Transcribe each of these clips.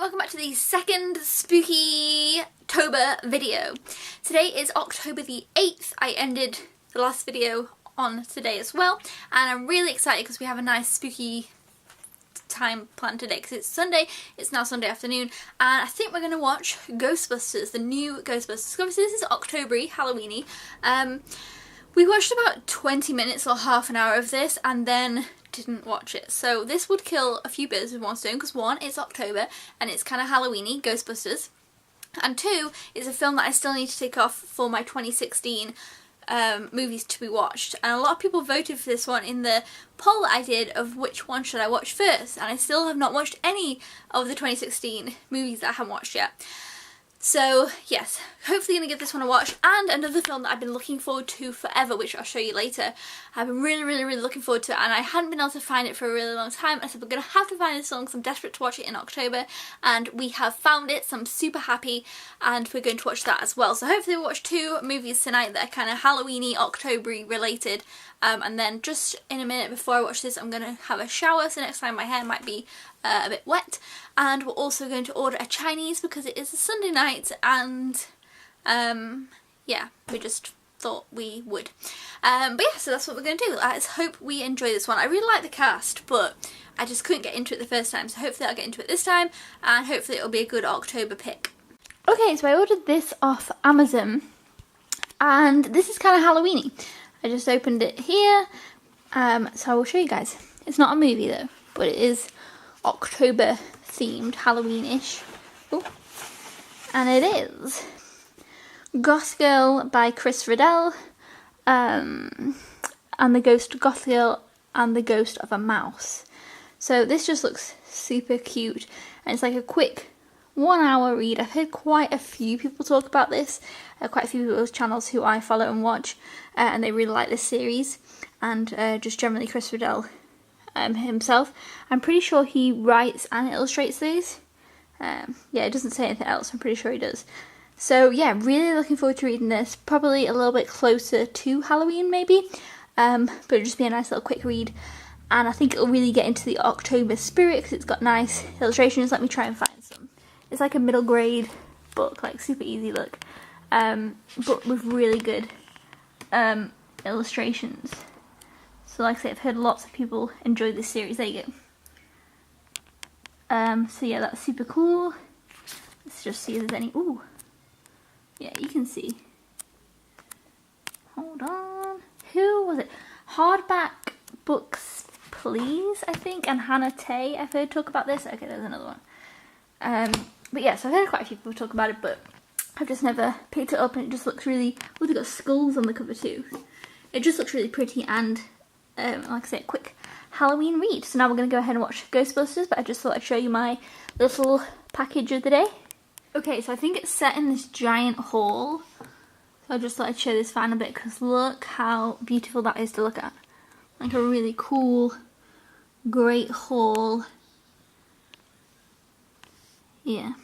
welcome back to the second Spooktober video. Today is October the 8th. I ended the last video on today as well, and I'm really excited because we have a nice spooky time planned today because it's Sunday. It's now Sunday afternoon, and I think we're going to watch Ghostbusters, the new Ghostbusters. Obviously this is October-y, Halloween-y. We watched about 20 minutes or half an hour of this and then didn't watch it. So this would kill a few birds with one stone because one, it's October and it's kind of Halloween-y, Ghostbusters. And two, it's a film that I still need to take off for my 2016 movies to be watched. And a lot of people voted for this one in the poll that I did of which one should I watch first. And I still have not watched any of the 2016 movies that I haven't watched yet. So yes, hopefully going to give this one a watch. And another film that I've been looking forward to forever, which I'll show you later. I've been really looking forward to it, and I hadn't been able to find it for a really long time. I said we're going to have to find this film because I'm desperate to watch it in October, and we have found it, so I'm super happy, and we're going to watch that as well. So hopefully we'll watch two movies tonight that are kind of Halloween-y, October-y related. And then just in a minute before I watch this, I'm going to have a shower, so next time my hair might be a bit wet. And we're also going to order a Chinese because it is a Sunday night, and yeah, we just thought we would. But yeah, so that's what we're going to do. I hope we enjoy this one. I really like the cast, but I just couldn't get into it the first time, so hopefully I'll get into it this time, and hopefully it'll be a good October pick. Okay, so I ordered this off Amazon, and this is kind of Halloween-y. I just opened it here, so I will show you guys. It's not a movie though, but it is October themed, Halloween-ish. Ooh. And it is Goth Girl by Chris Riddell, and the ghost Goth Girl and the Ghost of a Mouse. So this just looks super cute, and it's like a quick 1 hour read. I've heard quite a few people talk about this, quite a few people's channels who I follow and watch, and they really like this series, and just generally Chris Riddell himself. I'm pretty sure he writes and illustrates these. Yeah, it doesn't say anything else, I'm pretty sure he does. So yeah, really looking forward to reading this, probably a little bit closer to Halloween maybe, but it'll just be a nice little quick read, and I think it'll really get into the October spirit because it's got nice illustrations. Let me try and find some. It's like a middle grade book, like super easy look, but with really good illustrations. So like I say, I've heard lots of people enjoy this series. There you go. So yeah, that's super cool. Let's just see if there's any. Ooh, yeah, you can see. Hold on. Who was it? Hardback Books Please, I think, and Hannah Tay. I've heard talk about this. Okay, there's another one. But yeah, so I've heard quite a few people talk about it, but I've just never picked it up, and it just looks really. Oh, they've got skulls on the cover too. It just looks really pretty, and like I said, quick Halloween read. So now we're going to go ahead and watch Ghostbusters, but I just thought I'd show you my little package of the day. Okay, so I think it's set in this giant hall. So I just thought I'd show this final bit because look how beautiful that is to look at. Like a really cool, great hall. Yeah.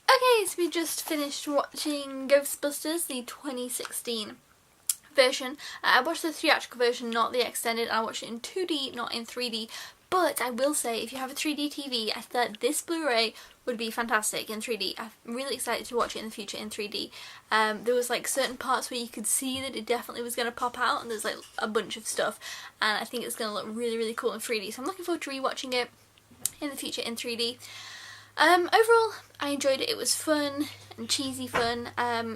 Okay, so we just finished watching Ghostbusters, the 2016 version. I watched the theatrical version, not the extended, and I watched it in 2D, not in 3D. But I will say, if you have a 3D TV, I thought this Blu-ray would be fantastic in 3D. I'm really excited to watch it in the future in 3D. There was like certain parts where you could see that it definitely was going to pop out, and there's like a bunch of stuff, and I think it's going to look really cool in 3D. So I'm looking forward to rewatching it in the future in 3D. Overall, I enjoyed it. It was fun and cheesy fun.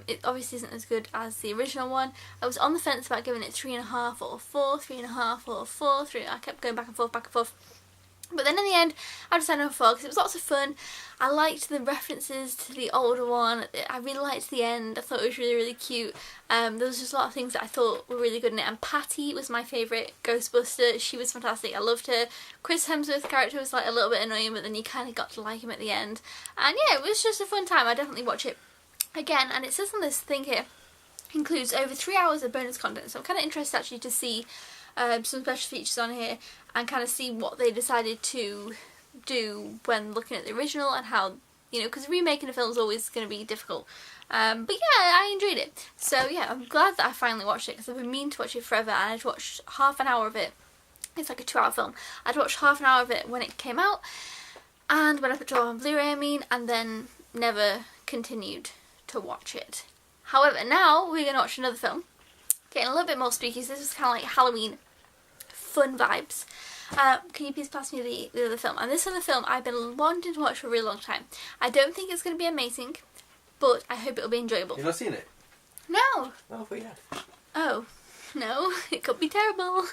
It obviously isn't as good as the original one. I was on the fence about giving it 3.5 or 4, 3.5 or 4, 3. I kept going back and forth. But then in the end, I decided on 4 because it was lots of fun. I liked the references to the older one. I really liked the end. I thought it was really cute. There was just a lot of things that I thought were really good in it. And Patty was my favourite Ghostbuster. She was fantastic. I loved her. Chris Hemsworth's character was like a little bit annoying, but then you kind of got to like him at the end. And yeah, it was just a fun time. I definitely watch it again. And it says on this thing here, includes over 3 hours of bonus content. So I'm kind of interested actually to see some special features on here and kind of see what they decided to do when looking at the original and how you know, because remaking a film is always going to be difficult. But yeah, I enjoyed it. So yeah, I'm glad that I finally watched it, because I've been meaning to watch it forever, and I'd watched half an hour of it. It's like a 2-hour film. I'd watched half an hour of it when it came out, and when I put it on Blu-ray, I mean, and then never continued to watch it. However, now we're going to watch another film. Getting a little bit more spooky, so this is kind of like Halloween fun vibes. Can you please pass me the other film? And this other film I've been wanting to watch for a really long time. I don't think it's going to be amazing, but I hope it'll be enjoyable. You've not seen it? No. Oh, but yeah. Oh, no, it could be terrible.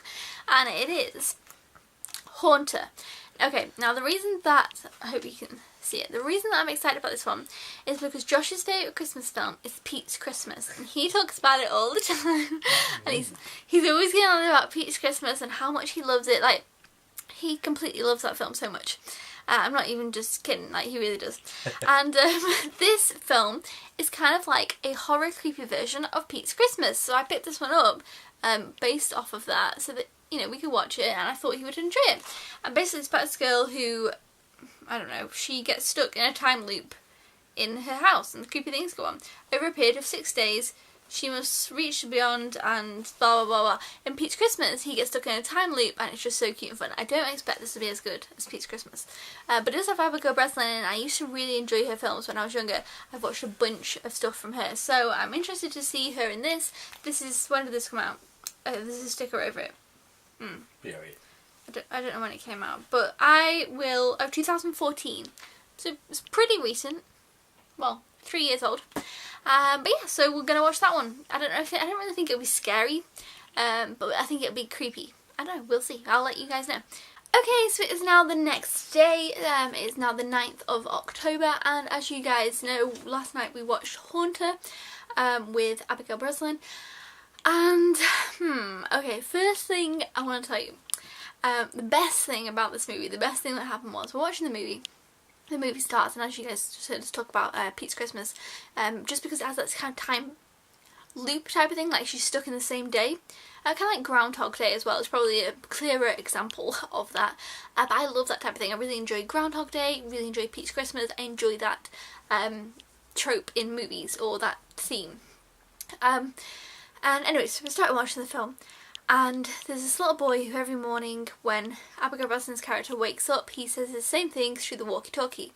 And it is Haunter. Okay, now the reason that, I hope you can see it, the reason that I'm excited about this one is because Josh's favourite Christmas film is Pete's Christmas, and he talks about it all the time, and he's always getting on about Pete's Christmas and how much he loves it. Like, he completely loves that film so much. I'm not even just kidding, like, he really does. And this film is kind of like a horror creepy version of Pete's Christmas, so I picked this one up based off of that, so that, you know, we could watch it, and I thought he would enjoy it. And basically it's about this girl who, I don't know, she gets stuck in a time loop in her house, and creepy things go on. Over a period of 6 days, she must reach beyond and blah blah blah blah. In Pete's Christmas, he gets stuck in a time loop, and it's just so cute and fun. I don't expect this to be as good as Pete's Christmas, but it does have Abigail Breslin, and I used to really enjoy her films when I was younger. I've watched a bunch of stuff from her, so I'm interested to see her in this. This is, when did this come out? There's a sticker over it. Yeah, I don't know when it came out, but I will, 2014, so it's pretty recent, well, 3 years old. But yeah, so we're gonna watch that one. I don't really think it'll be scary, but I think it'll be creepy. I don't know, we'll see. I'll let you guys know. Okay, so it is now the next day. It is now the 9th of October, and as you guys know, last night we watched Haunter with Abigail Breslin. And, okay, first thing I want to tell you, the best thing about this movie, the best thing that happened was, we're watching the movie starts, and as you guys just heard us talk about Pete's Christmas, just because it has that kind of time loop type of thing, like she's stuck in the same day, kind of like Groundhog Day as well. It's probably a clearer example of that, but I love that type of thing. I really enjoy Groundhog Day, really enjoy Pete's Christmas, I enjoy that trope in movies, or that theme. And anyway, so we started watching the film, and there's this little boy who every morning when Abigail Breslin's character wakes up, he says the same things through the walkie-talkie,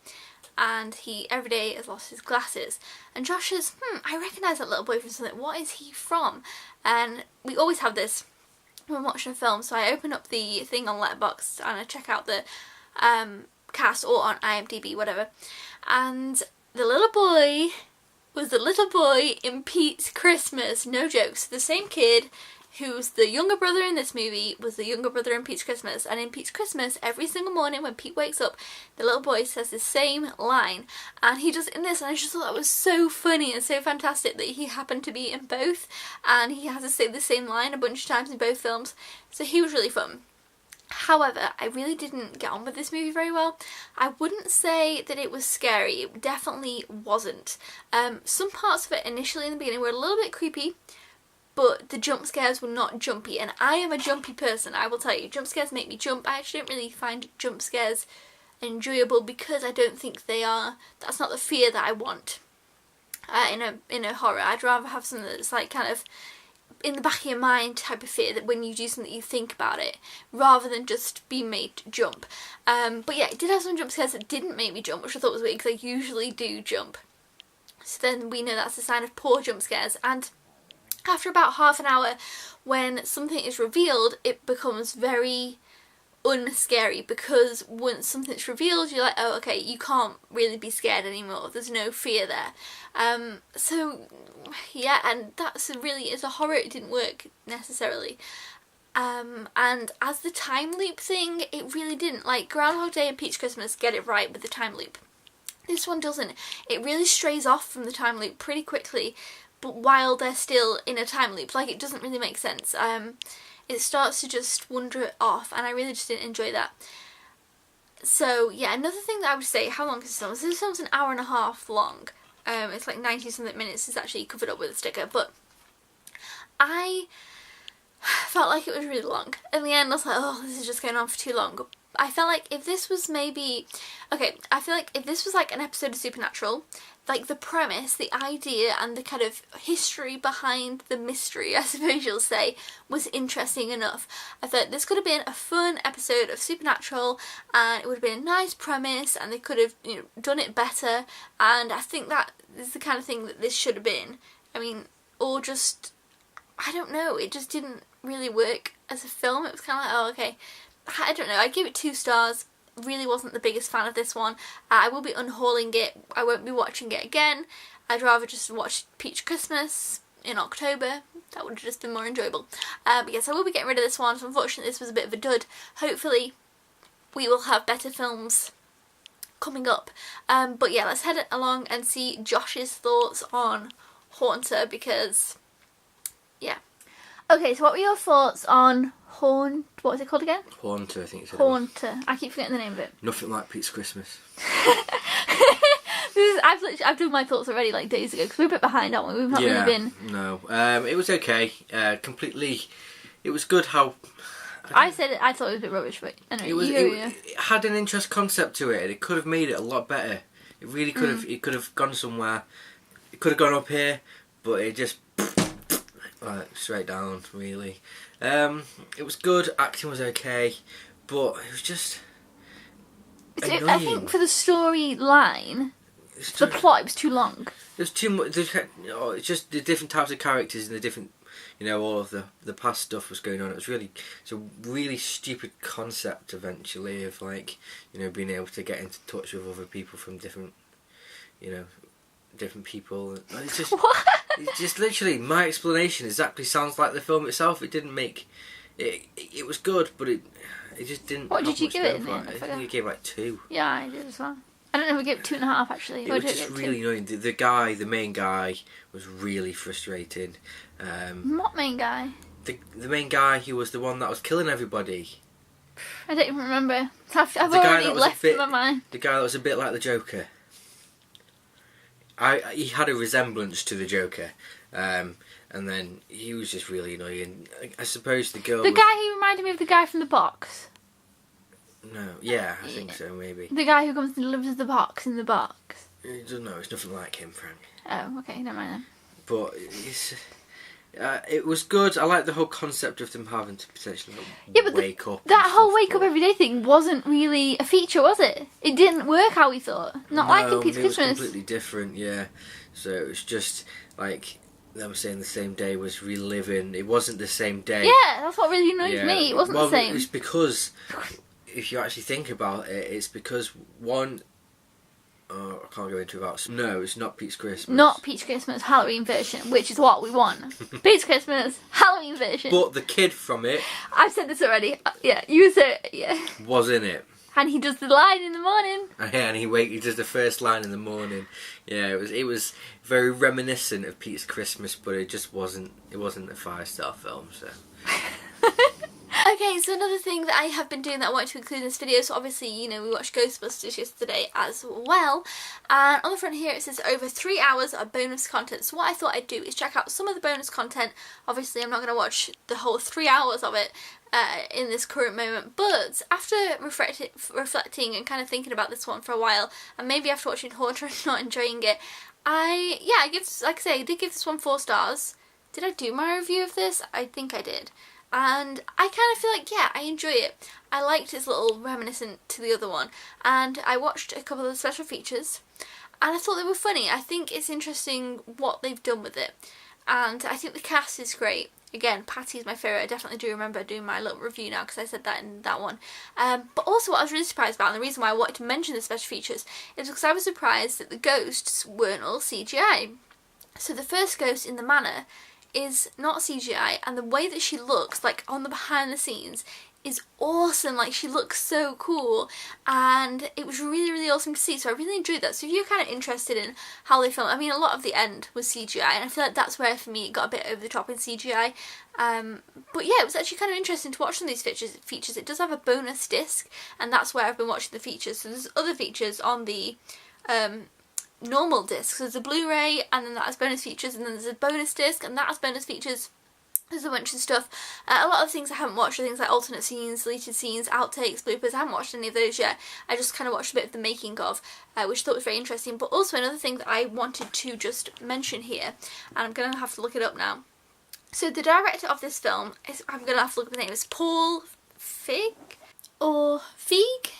and he every day has lost his glasses. And Josh says, I recognise that little boy from something, what is he from? And we always have this when watching a film, so I open up the thing on Letterboxd and I check out the cast, or on IMDb, whatever, and the little boy was the little boy in Pete's Christmas, no jokes. The same kid who's the younger brother in this movie was the younger brother in Pete's Christmas, and in Pete's Christmas, every single morning when Pete wakes up, the little boy says the same line, and he does it in this, and I just thought that was so funny and so fantastic that he happened to be in both, and he has to say the same line a bunch of times in both films, so he was really fun. However, I really didn't get on with this movie very well. I wouldn't say that it was scary, it definitely wasn't. Some parts of it initially in the beginning were a little bit creepy, but the jump scares were not jumpy, and I am a jumpy person, I will tell you. Jump scares make me jump. I actually don't really find jump scares enjoyable because I don't think they are, that's not the fear that I want in a horror. I'd rather have something that's like kind of in the back of your mind type of fear, that when you do something you think about it rather than just be made to jump. But yeah, it did have some jump scares that didn't make me jump, which I thought was weird because I usually do jump. So then we know that's a sign of poor jump scares, and after about half an hour when something is revealed it becomes very unscary, because once something's revealed you're like, oh okay, you can't really be scared anymore, there's no fear there. So yeah, and that's really, as a horror it didn't work necessarily. And as the time loop thing, it really didn't. Like Groundhog Day and Pete's Christmas get it right with the time loop. This one doesn't. It really strays off from the time loop pretty quickly, but while they're still in a time loop, like it doesn't really make sense. It starts to just wander it off, and I really just didn't enjoy that. So yeah, another thing that I would say, how long is this film? So this film's an hour and a half long. It's like 90 something minutes, it's actually covered up with a sticker, but I felt like it was really long. In the end I was like, oh, this is just going on for too long. I felt like if this was maybe... Okay, I feel like if this was like an episode of Supernatural, like the premise, the idea and the kind of history behind the mystery, I suppose you'll say, was interesting enough. I thought this could have been a fun episode of Supernatural and it would have been a nice premise and they could have, you know, done it better, and I think that is the kind of thing that this should have been. I mean, or just, I don't know, it just didn't really work as a film. It was kind of like, oh, okay. I don't know, I give it 2 stars. Really wasn't the biggest fan of this one. I will be unhauling it. I won't be watching it again. I'd rather just watch Peach Christmas in October. That would have just been more enjoyable. But yes, I will be getting rid of this one. So unfortunately this was a bit of a dud. Hopefully we will have better films coming up. But yeah, let's head along and see Josh's thoughts on Haunter, because yeah. Okay, so what were your thoughts on what was it called again? Haunter, I think it's Haunter. I keep forgetting the name of it. Nothing like Pete's Christmas. I've done my thoughts already like days ago, because we're a bit behind, aren't we? We've not really been... No. It was okay. Completely... It was good how... I said it, I thought it was a bit rubbish, but anyway, it had an interesting concept to it, and it could have made it a lot better. It really could have. It could have gone somewhere. It could have gone up here, but it just... Like, straight down, really. It was good, acting was okay, but it was just annoying. I think for the storyline, the plot, it was too long. There's too much. It's just the different types of characters and the different, you know, all of the past stuff was going on. It's a really stupid concept eventually of, like, you know, being able to get into touch with other people from different, you know, different people. It's just... What? It's just literally, my explanation exactly sounds like the film itself. It didn't make... It was good, but it just didn't... What did you give it? I think I gave like 2. Yeah, I did as well. I don't know if I gave it 2.5 actually. It was just really annoying. The main guy, was really frustrating. What main guy? The main guy, he was the one that was killing everybody. I don't even remember. I've already left my mind. The guy that was a bit like the Joker. He had a resemblance to the Joker, and then he was just really annoying. I suppose the girl... The guy who reminded me of the guy from the box. No, yeah, I think so, maybe. The guy who comes and delivers the box in the box. I don't know, it's nothing like him, Frank. Oh, okay, never mind then. But it was good. I like the whole concept of them having to potentially wake up. That whole wake up every day thing wasn't really a feature, was it? It didn't work how we thought. Not like in Pete's Christmas. It was completely different, yeah. So it was just like them saying the same day was reliving. It wasn't the same day. Yeah, that's what really annoyed me. It wasn't the same. It's because, if you actually think about it, it's because one... Oh, I can't go into that. No, it's not Pete's Christmas. Not Pete's Christmas, Halloween version, which is what we want. Pete's Christmas, Halloween version. But the kid from it... I've said this already. Yeah, you said it, yeah. Was in it. And he does the line in the morning. Yeah, and he does the first line in the morning. Yeah, it was very reminiscent of Pete's Christmas, but it just wasn't. It wasn't a 5-star film, so... Okay, so another thing that I have been doing that I wanted to include in this video, so obviously, you know, we watched Ghostbusters yesterday as well, and on the front here it says over 3 hours of bonus content. So what I thought I'd do is check out some of the bonus content. Obviously I'm not going to watch the whole 3 hours of it in this current moment, but after reflecting and kind of thinking about this one for a while, and maybe after watching Haunter and not enjoying it, I did give this one 4 stars. Did I do my review of this? I think I did. And I kind of feel like, yeah, I enjoy it. I liked its little reminiscent to the other one. And I watched a couple of the special features. And I thought they were funny. I think it's interesting what they've done with it. And I think the cast is great. Again, Patty's my favourite. I definitely do remember doing my little review now because I said that in that one. But also what I was really surprised about, and the reason why I wanted to mention the special features, is because I was surprised that the ghosts weren't all CGI. So the first ghost in the manor is not CGI, and the way that she looks, like on the behind the scenes, is awesome. Like, she looks so cool, and it was really, really awesome to see. So I really enjoyed that. So if you're kind of interested in how they film, I mean, a lot of the end was CGI, and I feel like that's where for me it got a bit over the top in CGI. But yeah, it was actually kind of interesting to watch some of these features. It does have a bonus disc, and that's where I've been watching the features. So there's other features on the normal disc. So there's a Blu-ray, and then that has bonus features, and then there's a bonus disc, and that has bonus features. There's a bunch of stuff. A lot of things I haven't watched are things like alternate scenes, deleted scenes, outtakes, bloopers. I haven't watched any of those yet. I just kind of watched a bit of the making of, which I thought was very interesting. But also another thing that I wanted to just mention here, and I'm going to have to look it up now. So the director of this film, I'm going to have to look up his name, is Paul Feig? Or Feig?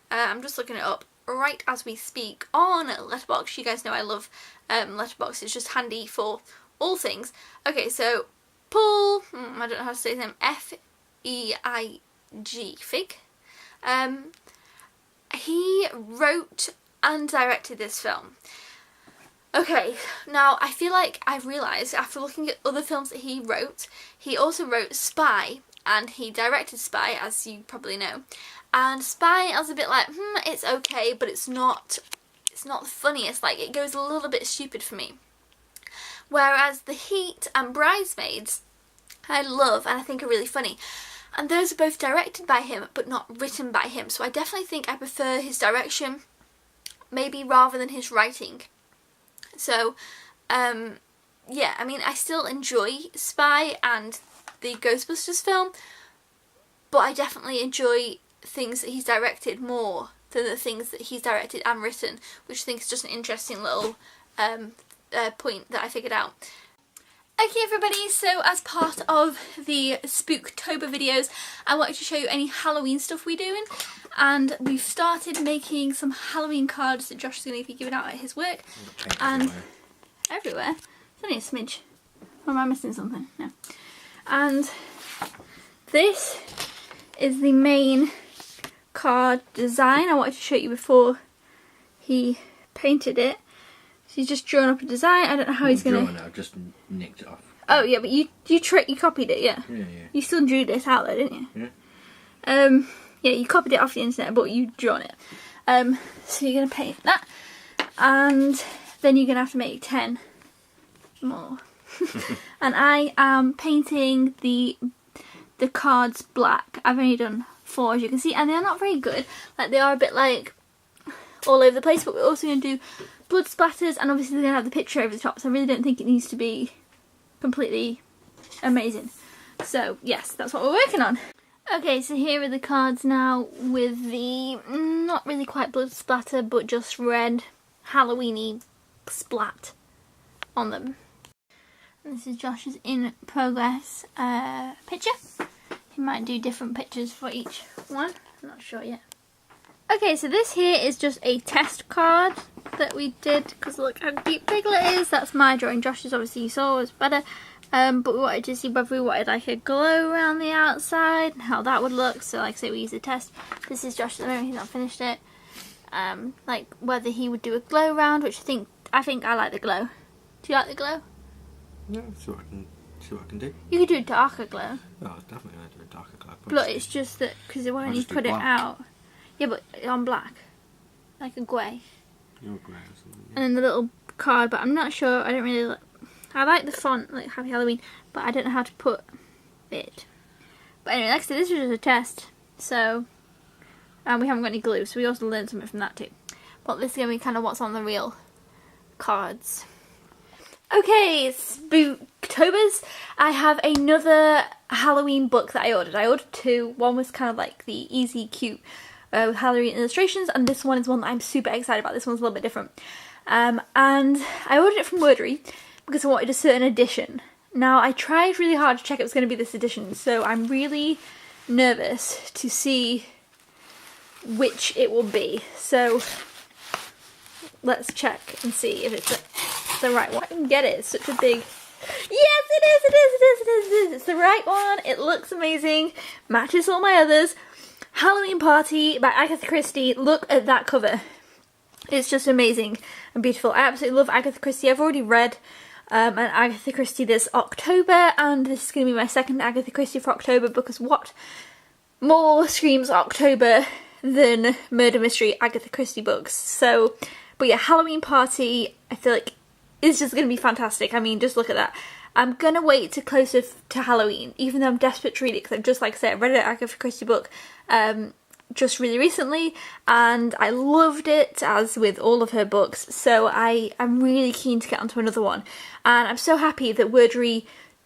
I'm just looking it up right as we speak on Letterboxd. You guys know I love Letterboxd. It's just handy for all things. Okay, so Paul, I don't know how to say his name, F-E-I-G, Feig. He wrote and directed this film. Okay, now I feel like I've realised after looking at other films that he wrote, he also wrote Spy, and he directed Spy, as you probably know. And Spy, I was a bit like, it's okay, but it's not the funniest. Like, it goes a little bit stupid for me. Whereas The Heat and Bridesmaids, I love and I think are really funny. And those are both directed by him, but not written by him. So I definitely think I prefer his direction, maybe rather than his writing. So, yeah, I mean, I still enjoy Spy and the Ghostbusters film, but I definitely enjoy things that he's directed more than the things that he's directed and written, which I think is just an interesting little point that I figured out. Okay everybody, so as part of the Spooktober videos, I wanted to show you any Halloween stuff we're doing, and we've started making some Halloween cards that Josh is going to be giving out at his work. And everywhere. It's only a smidge. Or am I missing something? No. And this is the main card design I wanted to show you before he painted it. So he's just drawn up a design. I don't know how he's going to... I've just nicked it off. Oh yeah, but you copied it, yeah? Yeah. You still drew this out there, didn't you? Yeah. Yeah, you copied it off the internet, but you drawn it. So you're going to paint that. And then you're going to have to make 10 more. And I am painting the cards black. I've only done 4, as you can see, and they're not very good. Like, they are a bit like all over the place, but we're also going to do blood splatters, and obviously they're going to have the picture over the top, so I really don't think it needs to be completely amazing. So yes, that's what we're working on. Okay, so here are the cards now with the not really quite blood splatter, but just red Halloweeny splat on them. And this is Josh's in progress picture. He might do different pictures for each one, I'm not sure yet. Okay, so this here is just a test card that we did, because look how cute Piglet is. That's my drawing. Josh's, obviously you saw, was better. But we wanted to see whether we wanted like a glow around the outside and how that would look. So like I say, we used a test. This is Josh at the moment, he's not finished it. Like whether he would do a glow round, which I think I like the glow. Do you like the glow? Yeah, see what I can do. You could do a darker glow. Oh, definitely I do a darker glow. But it's just that because when you put it out, yeah, but on black, like a grey. You're grey or something. Yeah. And then the little card, but I'm not sure. I don't really like. I like the font, like Happy Halloween, but I don't know how to put it. But anyway, like I said, this was just a test, so we haven't got any glue, so we also learned something from that too. But this is going to be kind of what's on the real cards. Okay, Spooktobers. I have another Halloween book that I ordered. I ordered 2. One was kind of like the easy, cute with Halloween illustrations, and this one is one that I'm super excited about. This one's a little bit different. And I ordered it from Wordery because I wanted a certain edition. Now, I tried really hard to check it was going to be this edition, so I'm really nervous to see which it will be. So let's check and see if it's the right one. I can get it. It's such a big... Yes, it is. It's the right one. It looks amazing. Matches all my others. Halloween Party by Agatha Christie. Look at that cover. It's just amazing and beautiful. I absolutely love Agatha Christie. I've already read an Agatha Christie this October, and this is going to be my second Agatha Christie for October, because what more screams October than murder mystery Agatha Christie books? So, but yeah, Halloween Party, I feel like it's just going to be fantastic. I mean, just look at that. I'm going to wait to closer to Halloween, even though I'm desperate to read it, because I've just, like I said, I read an Agatha Christie book just really recently, and I loved it, as with all of her books, so I'm really keen to get onto another one. And I'm so happy that Wordery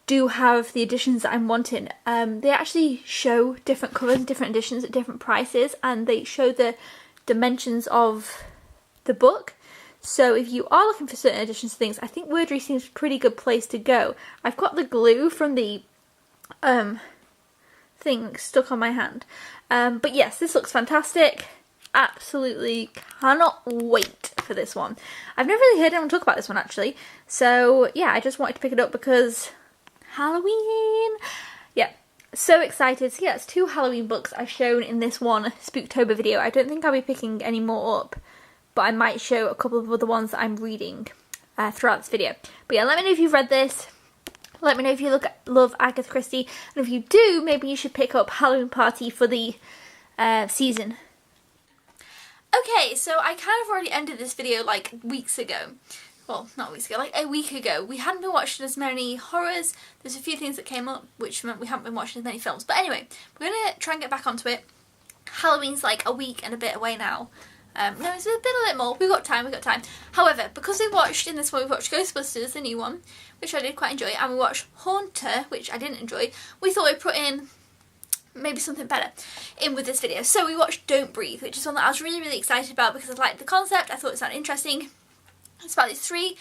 do have the editions that I'm wanting. They actually show different covers, different editions at different prices, and they show the dimensions of the book. So if you are looking for certain editions of things, I think Wordry seems a pretty good place to go. I've got the glue from the thing stuck on my hand. But yes, this looks fantastic. Absolutely cannot wait for this one. I've never really heard anyone talk about this one actually. So yeah, I just wanted to pick it up because Halloween. Yeah, so excited. So yeah, it's 2 Halloween books I've shown in this one Spooktober video. I don't think I'll be picking any more up, but I might show a couple of other ones that I'm reading throughout this video. But yeah, let me know if you've read this. Let me know if you love Agatha Christie, and if you do, maybe you should pick up Halloween Party for the season. Okay, so I kind of already ended this video like weeks ago. Well, not weeks ago, like a week ago. We hadn't been watching as many horrors. There's a few things that came up, which meant we haven't been watching as many films. But anyway, we're going to try and get back onto it. Halloween's like a week and a bit away now. No, it's a bit more. We've got time. However, because we watched, in this one, we watched Ghostbusters, the new one, which I did quite enjoy, and we watched Haunter, which I didn't enjoy, we thought we'd put in maybe something better in with this video. So we watched Don't Breathe, which is one that I was really, really excited about because I liked the concept. I thought it sounded interesting. It's about these 3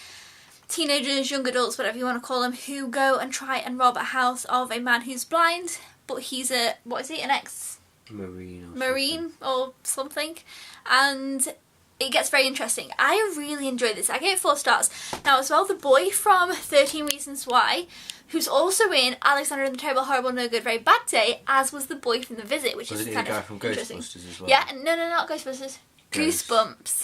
teenagers, young adults, whatever you want to call them, who go and try and rob a house of a man who's blind, but he's a, what is he, an ex-Marine or something. And it gets very interesting. I really enjoyed this. I gave it 4 stars. Now as well, the boy from 13 Reasons Why, who's also in Alexander and the Terrible, Horrible, No Good, Very Bad Day, as was the boy from The Visit, which is kind of interesting. Wasn't he the guy from Ghostbusters as well? Yeah, no, not Ghostbusters. Goosebumps.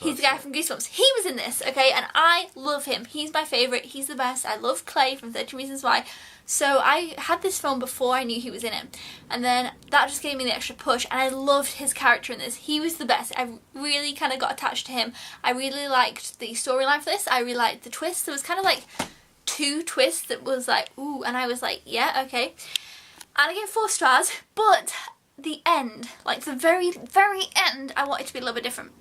He's the guy from Goosebumps. He was in this, okay, and I love him. He's my favourite. He's the best. I love Clay from 13 Reasons Why. So I had this film before I knew he was in it, and then that just gave me the extra push, and I loved his character in this. He was the best. I really kind of got attached to him. I really liked the storyline for this. I really liked the twist. There was kind of like 2 twists that was like, ooh, and I was like, yeah, okay. And I gave 4 stars, but the end, like the very, very end, I want it to be a little bit different.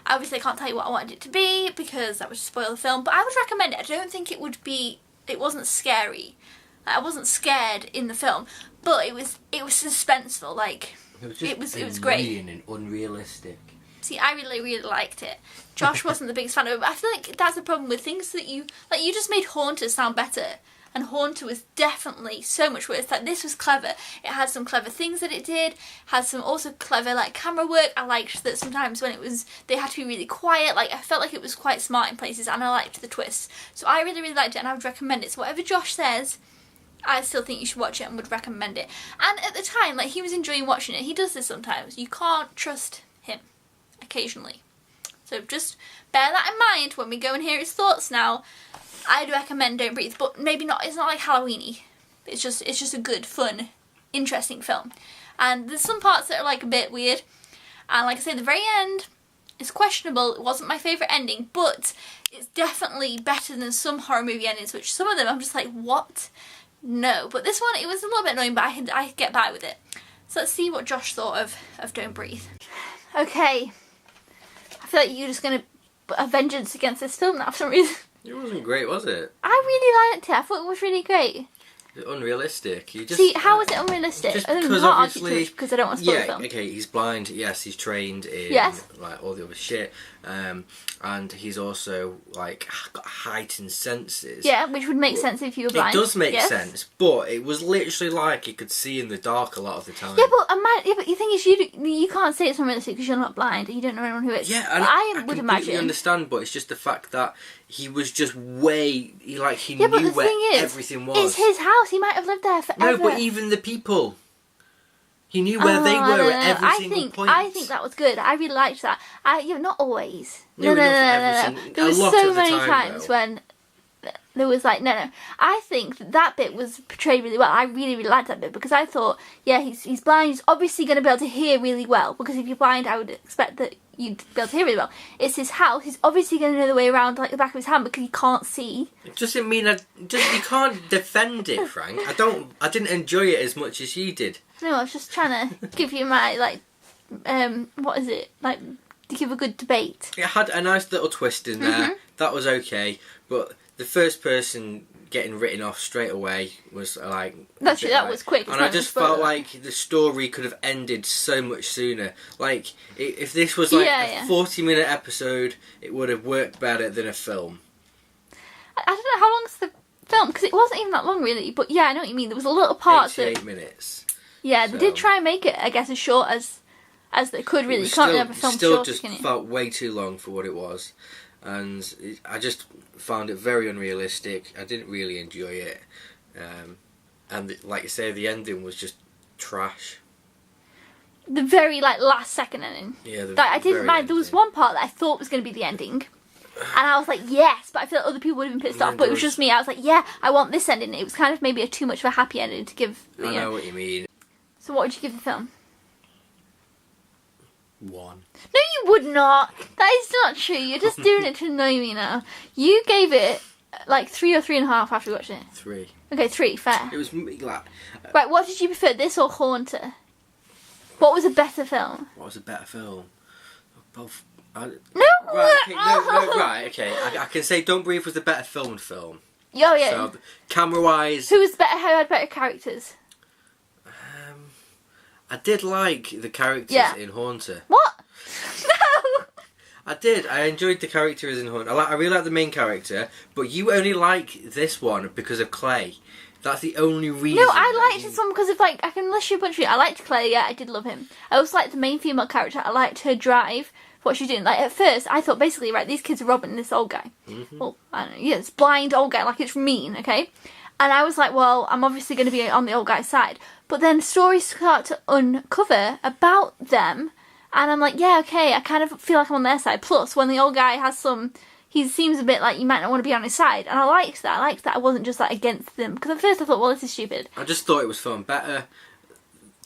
Obviously I can't tell you what I wanted it to be because that would spoil the film, but I would recommend it. I don't think it wasn't scary. Like, I wasn't scared in the film, but it was suspenseful. Like it was great and unrealistic. See, I really, really liked it. Josh wasn't the biggest fan of it, but I feel like that's the problem with things that you just made Haunter sound better. And Haunter was definitely so much worse. Like, this was clever. It had some clever things that it did. Had some also clever like camera work. I liked that sometimes when they had to be really quiet. Like, I felt like it was quite smart in places, and I liked the twists. So I really, really liked it, and I would recommend it. So whatever Josh says, I still think you should watch it and would recommend it. And at the time, like, he was enjoying watching it. He does this sometimes. You can't trust him occasionally. So just bear that in mind when we go and hear his thoughts now. I'd recommend Don't Breathe, but maybe not. It's not like Halloween-y. It's just a good, fun, interesting film. And there's some parts that are like a bit weird. And like I say, the very end is questionable. It wasn't my favourite ending, but it's definitely better than some horror movie endings, which some of them I'm just like, what? No. But this one, it was a little bit annoying, but I could get by with it. So let's see what Josh thought of Don't Breathe. Okay. I feel like you're just going to put a vengeance against this film now for some reason. It wasn't great, was it? I really liked it. I thought it was really great. Unrealistic. You just see, how was it unrealistic? Just I because not obviously, because I don't want to spoil the film. Okay, he's blind. Yes, he's trained in like all the other shit, and he's also like got heightened senses. Yeah, which would make sense if you were blind. It does make sense, but it was literally like he could see in the dark a lot of the time. Yeah, but the thing is, you can't say it's unrealistic because you're not blind. You don't know anyone who is. Yeah, and I would imagine. Understand, but it's just the fact that he was just he knew where everything was. It's his house. He might have lived there forever. No, but even the people. He knew where they were at every single point. I think that was good. I really liked that. Not always. No. There was so many times when there was like, no. I think that bit was portrayed really well. I really, really liked that bit because I thought, yeah, he's blind. He's obviously going to be able to hear really well because if you're blind, I would expect that you'd be able to hear really well. It's his house. He's obviously going to know the way around like the back of his hand because he can't see. It doesn't mean you can't defend it, Frank. I didn't enjoy it as much as you did. No, I was just trying to give you my what is it like? To give a good debate. It had a nice little twist in there. That was okay, but the first person getting written off straight away was like... That's true, that was quick. And I just felt like the story could have ended so much sooner. Like, if this was like a 40-minute episode, it would have worked better than a film. I don't know, how long's the film? Because it wasn't even that long, really. But yeah, I know what you mean. There was a little part 8 minutes. Yeah, they did try and make it, I guess, as short as they could, really. You can't really have a film still short, just can you? felt way too long for what it was. And I just found it very unrealistic. I didn't really enjoy it. And like you say, the ending was just trash. The very, last second ending. Yeah, I didn't mind. There was one part that I thought was going to be the ending. And I was like, yes, but I feel like other people would have been pissed off. But it was just me. I was like, yeah, I want this ending. It was kind of maybe too much of a happy ending to give. I know what you mean. So what would you give the film? 1. No, you would not. That is not true. You're just doing it to annoy me now. You gave it 3 or 3.5 after we watched it. 3. Okay, 3. Fair. It was like... Right, what did you prefer, this or Haunter? What was a better film? What was a better film? Both... No! Right, okay. I can say Don't Breathe was the better film. Oh, yeah. So, camera-wise... Who had better characters? I did like the characters in Haunter. What? No! I did. I enjoyed the characters in Haunter. I really like the main character, but you only like this one because of Clay. That's the only reason. No, I liked this one because of, I can list you a bunch of... I liked Clay, yeah, I did love him. I also liked the main female character. I liked her drive, what she's doing. At first, I thought, basically, right, these kids are robbing this old guy. Mm-hmm. Well, I don't know, yeah, it's blind old guy, it's mean, okay? And I was like, well, I'm obviously going to be on the old guy's side. But then stories start to uncover about them. And I'm like, yeah, okay, I kind of feel like I'm on their side. Plus, when the old guy has he seems a bit like you might not want to be on his side. And I liked that. I wasn't just against them. Because at first I thought, well, this is stupid. I just thought it was filmed better.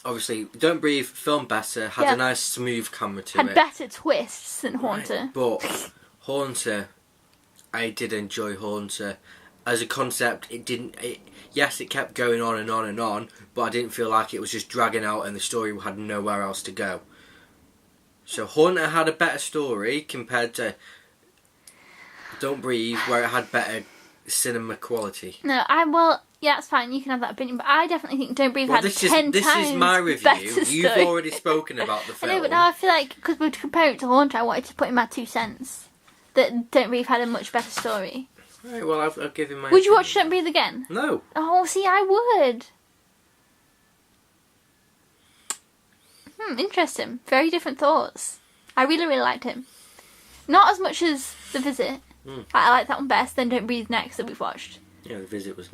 Obviously, Don't Breathe, filmed better, had a nice smooth camera to it. Had better twists than Haunter. Right. But Haunter, I did enjoy Haunter. As a concept, yes, it kept going on and on and on, but I didn't feel like it was just dragging out and the story had nowhere else to go. So Haunter had a better story compared to Don't Breathe, where it had better cinema quality. No, yeah, it's fine, you can have that opinion, but I definitely think Don't Breathe had 10 times This is my review. You've already spoken about the film. I know, but now I feel like, because we're comparing it to Haunter, I wanted to put in my 2 cents. That Don't Breathe had a much better story. Right, well, I'll give him my... Would you watch Don't Breathe again? No. Oh, see, I would. Interesting. Very different thoughts. I really, really liked him. Not as much as The Visit. I like that one best, then Don't Breathe next that we've watched. Yeah, The Visit was...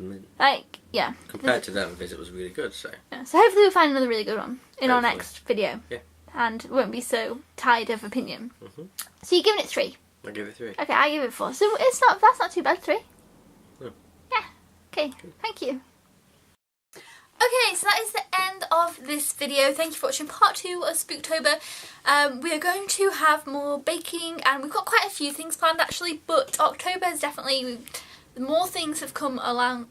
yeah. Compared to that, The Visit was really good, so... Yeah, so hopefully we'll find another really good one in our next video. Yeah. And won't be so tied of opinion. So you're giving it 3? I give it 3. Okay, I give it 4. So that's not too bad, 3. No. Yeah. Okay, thank you. Okay, so that is the end of this video. Thank you for watching part 2 of Spooktober. We are going to have more baking, and we've got quite a few things planned actually, but October has definitely... more things have come along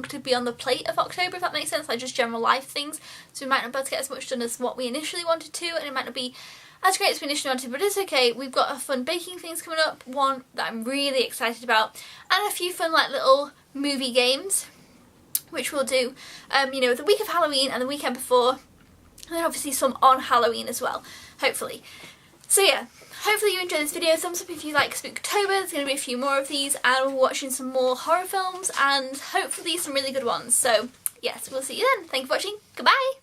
to be on the plate of October, if that makes sense, just general life things. So we might not be able to get as much done as what we initially wanted to, and it might not be as great as we initially wanted, but it's okay. We've got a fun baking things coming up, one that I'm really excited about, and a few fun little movie games, which we'll do, the week of Halloween and the weekend before, and then obviously some on Halloween as well, hopefully. So yeah, hopefully you enjoyed this video. Thumbs up if you like Spooktober. There's going to be a few more of these, and we're watching some more horror films, and hopefully some really good ones. So yes, we'll see you then. Thank you for watching. Goodbye!